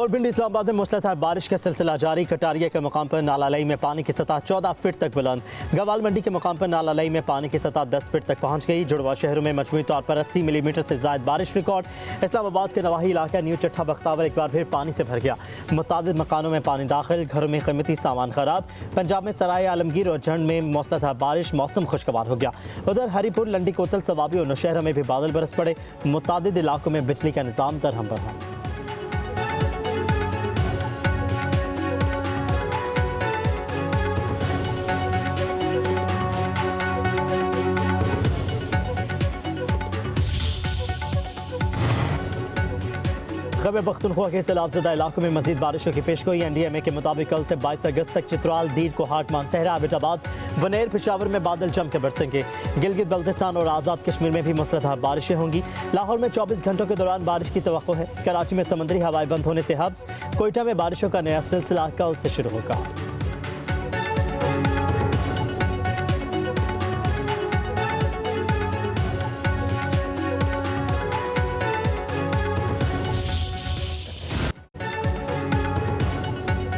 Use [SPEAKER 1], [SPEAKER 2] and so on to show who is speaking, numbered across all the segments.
[SPEAKER 1] रावलपिंडी इस्लामाबाद में मूसलाधार बारिश का सिलसिला जारी। कटारिया के मुकाम पर नालालई में पानी की सतह 14 फीट तक बुलंद। गवाल मंडी के मुकाम पर नालालई में पानी की सतह 10 फीट तक पहुंच गई। जुड़वा शहरों में मजमूई तौर पर 80 मिलीमीटर से ज्यादा बारिश रिकॉर्ड। इस्लामाबाद के नवाही इलाका न्यू चट्ठा बख्तावर एक बार फिर पानी से भर गया। मुतादिद मकानों में पानी दाखिल, घरों में कीमती सामान खराब। पंजाब में सराय आलमगीर और झंड में मूसलाधार बारिश, मौसम खुशगवार हो गया। उधर हरीपुर, लंडी, कोतल, सवाबी और नौशहरा में भी बादल बरस पड़े। मुतादिद इलाकों में बिजली का निज़ाम दरहम बरहम। खैबर पख्तूनख्वा के सैलाबज़दा इलाकों में मजीद बारिशों की पेशगोई। NDMA के मुताबिक कल से 22 अगस्त तक चित्राल, दीर, कोहाट, मानसहरा, आबिदाबाद, बनेर, पेशावर में बादल जम के बरसेंगे। गिलगित बल्तिस्तान और आज़ाद कश्मीर में भी मूसलाधार बारिशें होंगी। लाहौर में 24 घंटों के दौरान बारिश की तवक्को है। कराची में समुद्री हवाएं बंद होने से हब्स। कोयटा में बारिशों का नया सिलसिला कल से शुरू होगा।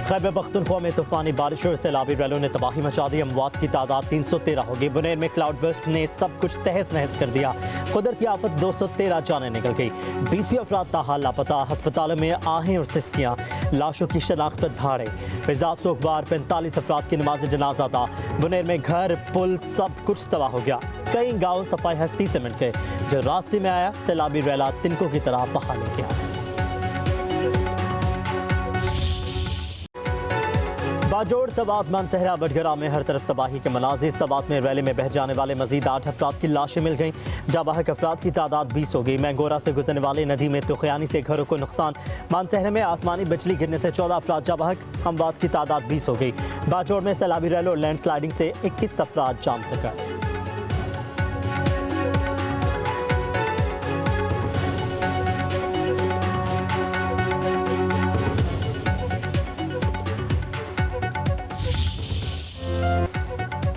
[SPEAKER 1] खैबर पख्तूनख्वा में तूफानी बारिशों और सैलाबी रैलों ने तबाही मचा दी। अमवात की तादाद 313 होगी। बुनेर में क्लाउड बर्स्ट ने सब कुछ तहस नहस कर दिया। कुदरती आफत 213 जानें निकल गई। 20 अफराद ताहाल लापता। अस्पतालों में आहें और सिसकियाँ। लाशों की शनाख्त पर धाड़े। मिजाज सोगवार 45 अफराद की नमाज जनाजा अदा। बुनेर में घर, पुल, सब कुछ तबाह हो गया। कई गाँव सफाई हस्ती से मिट गए। जो रास्ते में आया सैलाबी रैला तिनकों की तरह बहा ले गया। बाजोड़, सवात, मानसहरा, बटगरा में हर तरफ तबाही के मनाजिर। सवात में रैली में बह जाने वाले मजीद 8 अफराद की लाशें मिल गईं। जाबाहक अफराद की तादाद 20 हो गई। मैंगोरा से गुजरने वाली नदी में तुखयानी से घरों को नुकसान। मानसहरा में आसमानी बिजली गिरने से 14 अफराद जाबाहक। अमवात की तादाद 20 हो गई। बाजोड़ में सैलाबी रैली और लैंड स्लाइडिंग से 21 अफराद जान से गए।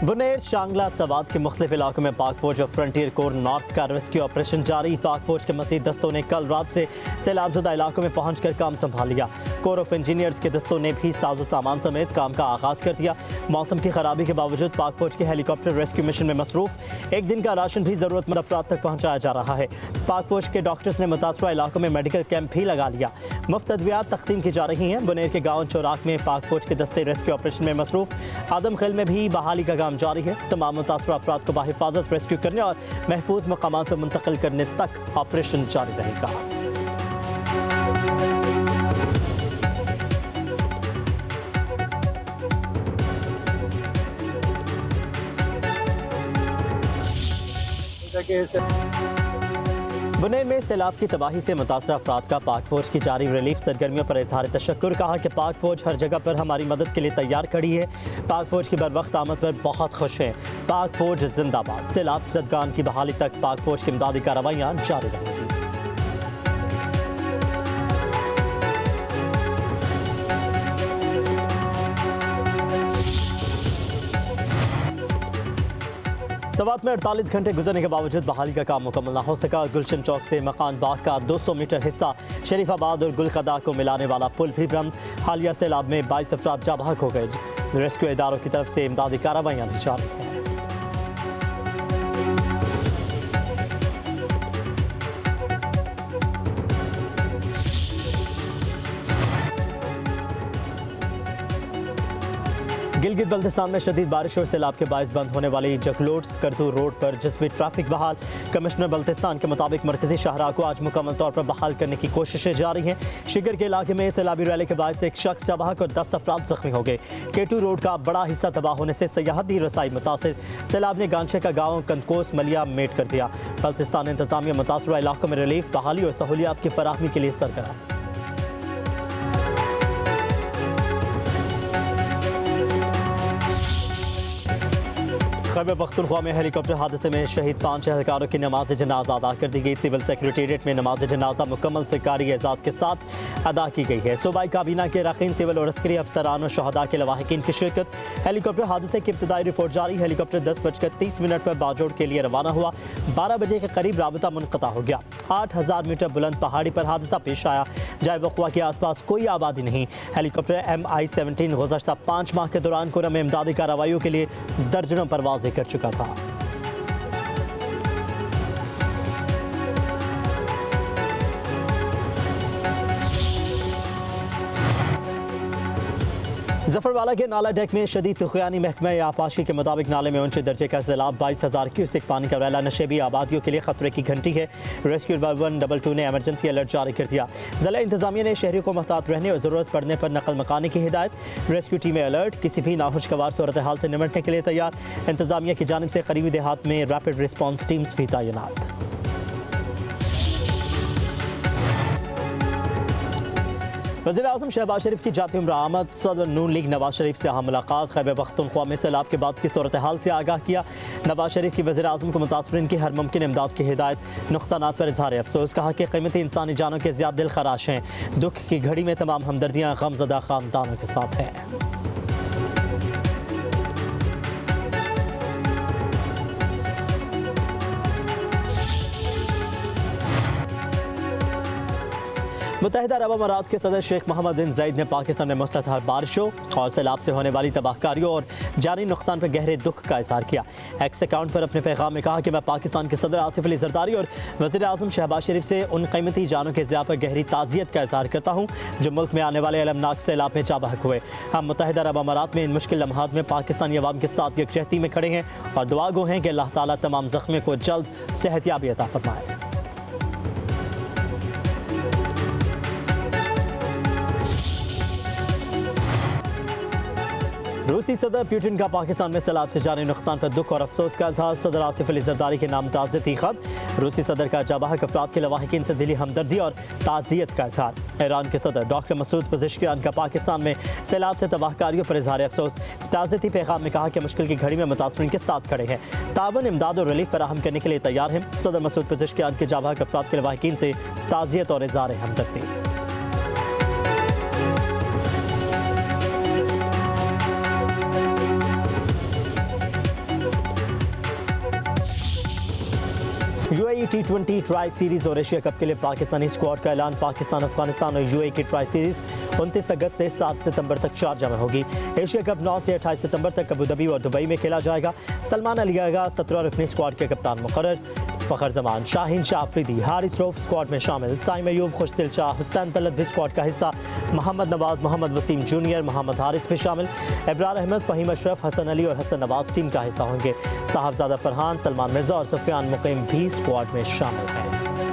[SPEAKER 1] बुनेर, शांगला, सवात के मुख्तलिफ इलाकों में पाक फौज और फ्रंटियर कोर नॉर्थ का रेस्क्यू ऑपरेशन जारी। पाक फौज के मजीद दस्तों ने कल रात से सैलाबज़दा इलाकों में पहुंचकर काम संभाल लिया। कोर ऑफ इंजीनियर्स के दस्तों ने भी साजो सामान समेत काम का आगाज कर दिया। मौसम की खराबी के बावजूद पाक फौज के हेलीकॉप्टर रेस्क्यू मिशन में मसरूफ। एक दिन का राशन भी जरूरतमंद अफराद तक पहुँचाया जा रहा है। पाक फौज के डॉक्टर्स ने मुतासरा इलाकों में मेडिकल कैंप भी लगा लिया। मुफ्त अद्वियात तकसीम की जा रही हैं। बुनेर के गाँव चौराक में पाक फौज के दस्ते रेस्क्यू ऑपरेशन में मसरूफ। आदमखेल में भी बहाली का काम जारी है। तमाम मुतासरा अफराद को बाहिफाजत रेस्क्यू करने और महफूज मकामात पर मुंतकिल करने तक ऑपरेशन जारी रहेगा। बुनेर में सैलाब की तबाही से मुतासरा अफराद का पाक फौज की जारी रिलीफ सरगर्मियों पर इजहार तशक्कुर। कहा कि पाक फौज हर जगह पर हमारी मदद के लिए तैयार खड़ी है। पाक फौज की बरवक्त आमद पर बहुत खुश है। पाक फौज जिंदाबाद। सैलाब ज़दगान की बहाली तक पाक फौज की इमदादी कार्रवाइयाँ जारी रहेंगी। सवात में 48 घंटे गुजरने के बावजूद बहाली का काम मुकम्मल न हो सका। गुलशन चौक से मकान बाग का 200 मीटर हिस्सा शरीफाबाद और गुलखदा को मिलाने वाला पुल भी बंद। हालिया सैलाब में 22 अफराद जाबाहक हो गए। रेस्क्यू इदारों की तरफ से इमदादी कार्रवाइयाँ भी जारी हैं। गिलगित बल्तिस्तान में शदीद बारिश और सैलाब के बायस बंद होने वाली जगलोट स्कर्दू रोड पर जिसमें ट्रैफिक बहाल। कमिश्नर बल्तिस्तान के मुताबिक मरकजी शाहराह को आज मुकम्मल तौर पर बहाल करने की कोशिशें जारी हैं। शिगर के इलाके में सैलाबी रैली के बायस एक शख्स जाबाहक और 10 अफराद जख्मी हो गए। केटू रोड का बड़ा हिस्सा तबाह होने से सयाहती रसाई मुतासिर। सैलाब ने गांचे का गाँव कंदकोस मलिया मेट कर दिया। बल्तिस्तान इंतजामिया मुतासरा इलाकों में रिलीफ, बहाली और सहूलियात की फराहमी के लिए सरगर्म। खैबर पख्तूनख्वा में हेलीकॉप्टर हादसे में शहीद 5 एहलकारों की नमाज जनाजा अदा कर दी गई। सिविल सेक्रेटेरिएट में नमाज जनाजा मुकम्मल सरकारी एजाज़ के साथ अदा की गई है। सूबाई काबीना के अरकान सिविल और अस्करी अफसरान और शहदा के लवाहिकीन की शिरकत। हेलीकॉप्टर हादसे की इब्तदाई रिपोर्ट जारी। हेलीकॉप्टर 10:30 पर बाजोड़ के लिए रवाना हुआ। 12 बजे के करीब राबता मुनक़ता हो गया। 8000 मीटर बुलंद पहाड़ी पर हादसा पेश आया। जाए वक़्वा के आसपास कोई आबादी नहीं। हेलीकॉप्टर MI-17 गुज़श्ता 5 माह के दौरान कोरम में इमदादी कार्रवाइयों के लिए दर्जनों परवाजें कर चुका था। जफरवाला के नाला डेक में शदीद तुग़यानी महकमा आबपाशी के मुताबिक नाले में ऊंचे दर्जे का सैलाब 22,000 क्यूसेक पानी का रैला नशेबी आबादियों के लिए खतरे की घंटी है। रेस्क्यू 122 ने एमरजेंसी अलर्ट जारी कर दिया। ज़िला इंतजामिया ने शहरियों को मोहतात रहने और ज़रूरत पड़ने पर नकल मकानी की हिदायत। रेस्क्यू टीमें अलर्ट, किसी भी नाखुशगवार सूरत हाल से निपटने के लिए तैयार। इंतजामिया की जानिब से करीबी देहात में रैपिड रिस्पॉन्स टीम्स भी तैनात। वज़ीर-ए-आज़म शहबाज शरीफ की जाती उम्र आमद। सदर नून लीग नवाज शरीफ से अहम मुलाकात। खैबर पख्तूनख्वा में सैलाब के बाद की सूरत हाल से आगाह किया। नवाज शरीफ की वज़ीर-ए-आज़म को मुतासरीन की हर मुमकिन इमदाद की हिदायत। नुकसानात पर इजहार अफसोस। कहा कि कीमती इंसानी जानों के ज़्यादा दिल खराश हैं। दुख की घड़ी में तमाम हमदर्दियाँ गमज़दा ख़ानदानों के साथ हैं। मुत्तहिदा अरब अमारात के सदर शेख मोहम्मद बिन ज़ायद ने पाकिस्तान में मुसलधार बारिशों और सैलाब से होने वाली तबाहकारियों और जानी नुकसान पर गहरे दुख का इज़हार किया। एक्स अकाउंट पर अपने पैगाम में कहा कि मैं पाकिस्तान के सदर आसिफ अली ज़रदारी और वज़ीर-ए-आज़म शहबाज शरीफ से उन कीमती जानों के ज़िया पर गहरी ताज़ियत का इज़हार करता हूँ जो मुल्क में आने वाले अलमनाक सैलाब में चाबहक हुए। हम मुत्तहिदा अरब अमारात में इन मुश्किल लम्हात में पाकिस्तानी अवाम के साथ यकजहती में खड़े हैं और दुआ गो हैं कि अल्लाह ताला तमाम ज़ख्मियों को जल्द सेहतयाबी अता फरमाए। रूसी सदर पुतिन का पाकिस्तान में सैलाब से जानी नुकसान पर दुख और अफसोस का इजहार। सदर आसिफ अली ज़रदारी के नाम ताज़ियती खत। रूसी सदर का जाबाहक अफराद के लवाहिकीन से दिली हमदर्दी और ताज़ियत का इजहार। ईरान के सदर डॉक्टर मसूद पज़ेश्कियान का पाकिस्तान में सैलाब से तबाहकारियों पर इजहार अफसोस। ताज़ियती पैगाम में कहा कि मुश्किल की घड़ी में मुतासरीन के साथ खड़े हैं, तावन इमदाद और रिलीफ फराहम करने के लिए तैयार हैं। सदर मसूद पज़ेश्कियान के जाबाहक अफराद के लवाहिकीन से ताज़ियत और इजहार हमदर्दी। UAE T20 ट्राई सीरीज और एशिया कप के लिए पाकिस्तानी स्क्वाड का ऐलान। पाकिस्तान, अफगानिस्तान और UAE की ट्राई सीरीज 29 अगस्त से 7 सितंबर तक शारजा में होगी। एशिया कप 9 से 28 सितंबर तक अबू धाबी और दुबई में खेला जाएगा। सलमान अली आगा 17 रुकनी स्क्वाड के कप्तान मुकर्रर। फ़खर जमान, शाहीन शाह अफरीदी, हारिस रऊफ स्क्वाड में शामिल। साइम अयूब, खुशदिल शाह, हुसैन तलत भी स्क्वाड का हिस्सा। मोहम्मद नवाज, मोहम्मद वसीम जूनियर, मोहम्मद हारिस भी शामिल। इब्रार अहमद, फ़हीम अशरफ, हसन अली और हसन नवाज टीम का हिस्सा होंगे। साहबजादा फरहान, सलमान मिर्जा और सुफियान मुकीम भी स्क्वाड में शामिल हैं।